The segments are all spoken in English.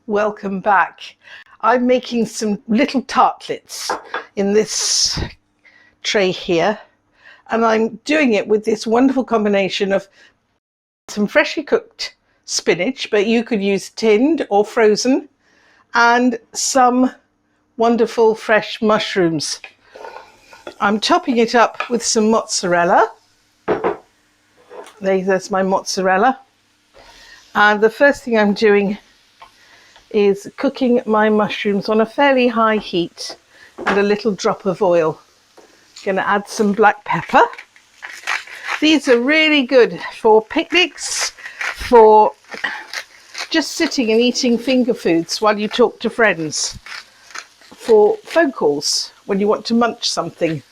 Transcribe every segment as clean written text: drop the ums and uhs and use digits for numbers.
Welcome back. I'm making some little tartlets in this tray here, and I'm doing it with this wonderful combination of some freshly cooked spinach, but you could use tinned or frozen, and some wonderful fresh mushrooms. I'm topping it up with some mozzarella. There's my mozzarella. And the first thing I'm doing is cooking my mushrooms on a fairly high heat and a little drop of oil. Going to add some black pepper. These are really good for picnics, for just sitting and eating finger foods while you talk to friends, for phone calls when you want to munch something.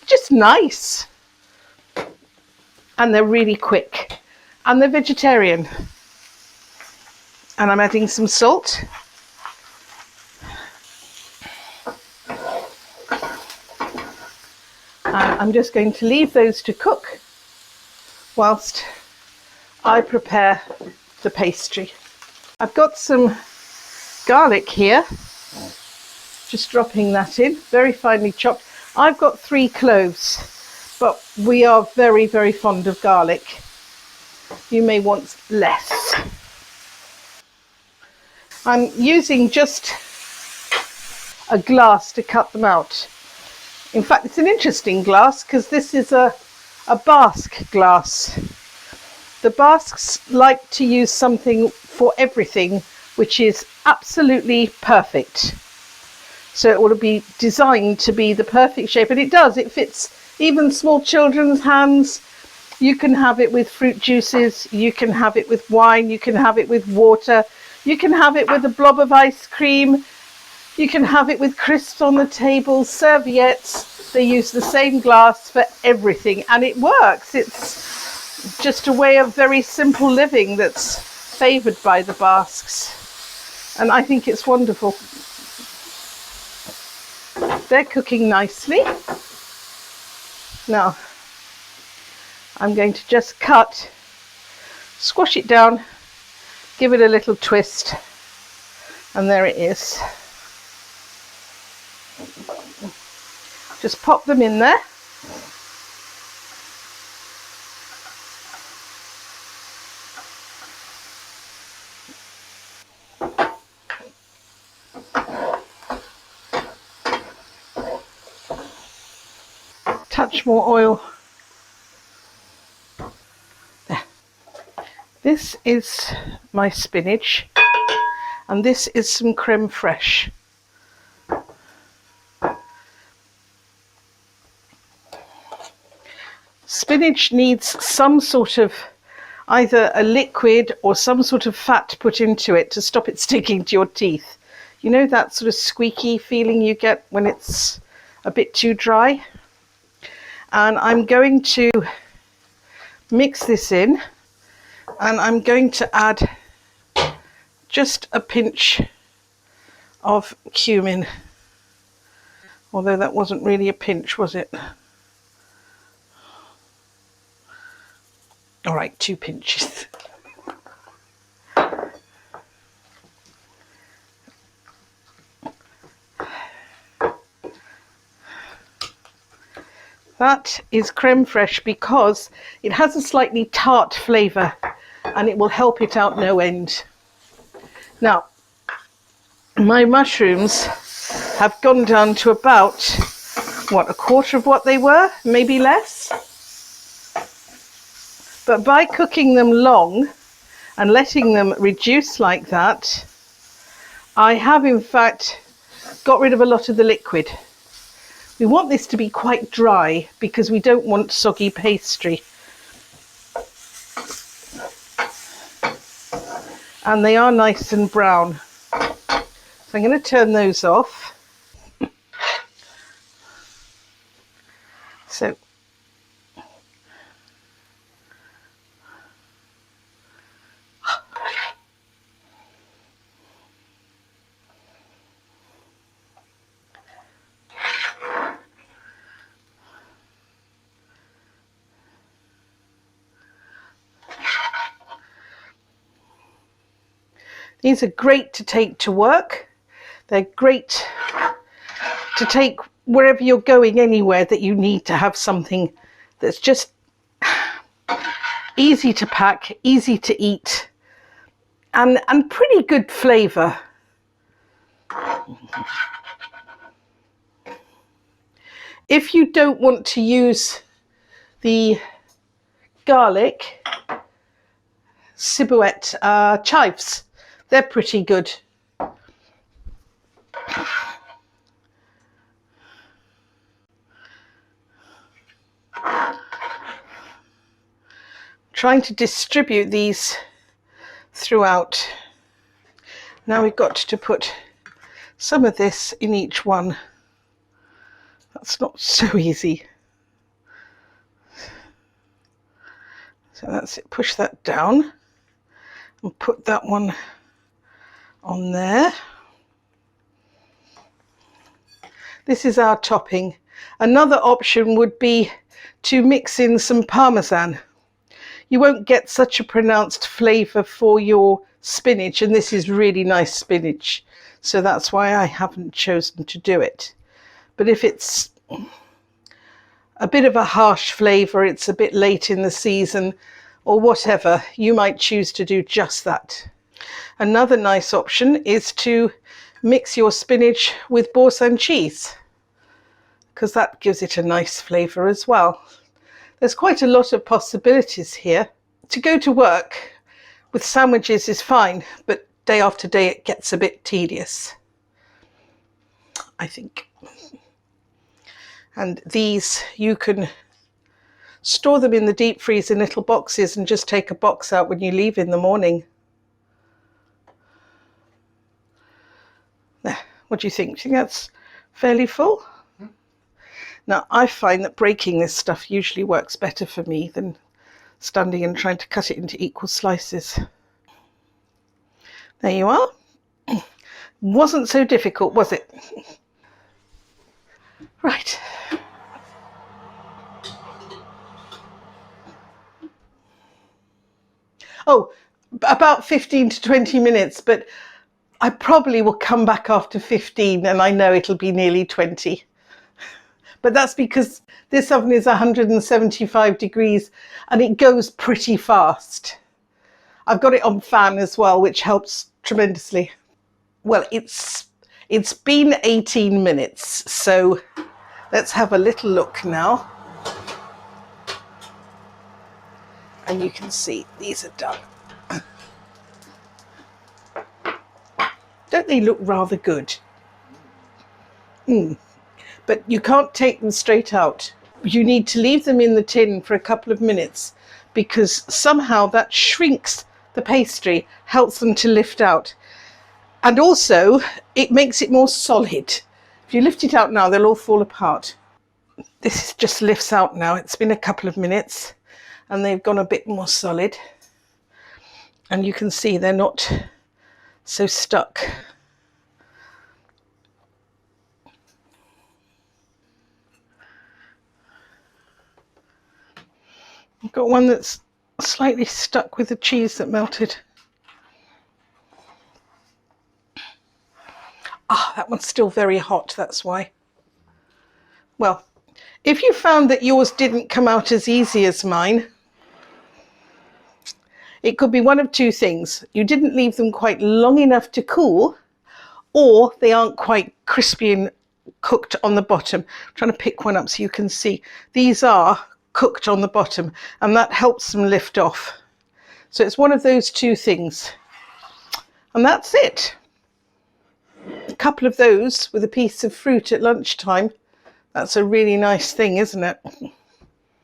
Just nice. And they're really quick. And they're vegetarian. And I'm adding some salt. And I'm just going to leave those to cook whilst I prepare the pastry. I've got some garlic here, just dropping that in, very finely chopped. I've got 3 cloves, but we are very, very fond of garlic. You may want less. I'm using just a glass to cut them out. In fact, it's an interesting glass because this is a Basque glass. The Basques like to use something for everything which is absolutely perfect. So it will be designed to be the perfect shape, and it does. It fits even small children's hands. You can have it with fruit juices, you can have it with wine, you can have it with water, you can have it with a blob of ice cream, you can have it with crisps on the table, serviettes. They use the same glass for everything, and it works. It's just a way of very simple living that's favoured by the Basques, and I think it's wonderful. They're cooking nicely. Now I'm going to just squash it down, give it a little twist, and there it is. Just pop them in there. Touch more oil. There. This is my spinach, and this is some creme fraiche. Spinach needs some sort of either a liquid or some sort of fat put into it to stop it sticking to your teeth. You know that sort of squeaky feeling you get when it's a bit too dry? And I'm going to mix this in, and I'm going to add just a pinch of cumin. Although that wasn't really a pinch, was it? All right, 2 pinches. That is creme fraiche because it has a slightly tart flavour, and it will help it out no end. Now, my mushrooms have gone down to about, what, a quarter of what they were, maybe less. But by cooking them long and letting them reduce like that, I have in fact got rid of a lot of the liquid. We want this to be quite dry because we don't want soggy pastry. And they are nice and brown. So I'm going to turn those off. So These are great to take to work. They're great to take wherever you're going, anywhere that you need to have something that's just easy to pack, easy to eat, and pretty good flavour. If you don't want to use the garlic, ciboulette chives, they're pretty good. Trying to distribute these throughout. Now we've got to put some of this in each one. That's not so easy. So that's it. Push that down and put that one on there. This is our topping. Another option would be to mix in some parmesan. You won't get such a pronounced flavour for your spinach, and this is really nice spinach, so that's why I haven't chosen to do it. But if it's a bit of a harsh flavour, it's a bit late in the season or whatever, you might choose to do just that. Another nice option is to mix your spinach with Boursin cheese, because that gives it a nice flavour as well. There's quite a lot of possibilities here. To go to work with sandwiches is fine, but day after day it gets a bit tedious, I think. And these, you can store them in the deep freeze in little boxes and just take a box out when you leave in the morning. There, what do you think? Do you think that's fairly full? Now, I find that breaking this stuff usually works better for me than standing and trying to cut it into equal slices. There you are. Wasn't so difficult, was it? Right. Oh, about 15 to 20 minutes, but I probably will come back after 15 and I know it'll be nearly 20. But that's because this oven is 175 degrees and it goes pretty fast. I've got it on fan as well, which helps tremendously. Well, it's been 18 minutes, so let's have a little look now. And you can see these are done. Don't they look rather good? But you can't take them straight out. You need to leave them in the tin for a couple of minutes, because somehow that shrinks the pastry, helps them to lift out. And also it makes it more solid. If you lift it out now, they'll all fall apart. This just lifts out now. It's been a couple of minutes and they've gone a bit more solid. And you can see they're not so stuck. I've got one that's slightly stuck with the cheese that melted. Ah, that one's still very hot, that's why. Well, if you found that yours didn't come out as easy as mine, it could be one of two things. You didn't leave them quite long enough to cool, or they aren't quite crispy and cooked on the bottom. I'm trying to pick one up so you can see. These are cooked on the bottom and that helps them lift off. So it's one of those two things. And that's it. A couple of those with a piece of fruit at lunchtime. That's a really nice thing, isn't it?